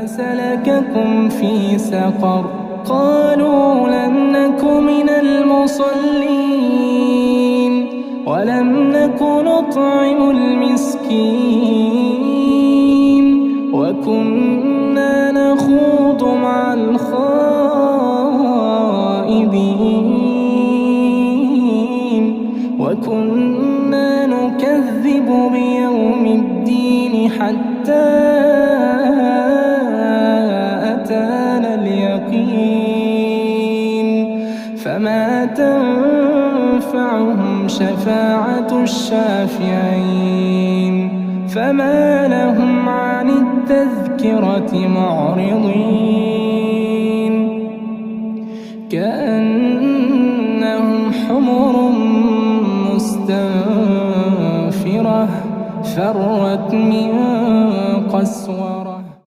سلككم في سقر قالوا لم نك من المصلين ولم نك نطعم المسكين وكنا نخوض مع الخائضين وكنا نكذب بيوم الدين حتى أتانا اليقين فما تنفعهم شفاعة الشافعين فما لهم عن التذكرة معرضين كأنهم حمر مستنفرة فرت من قسورة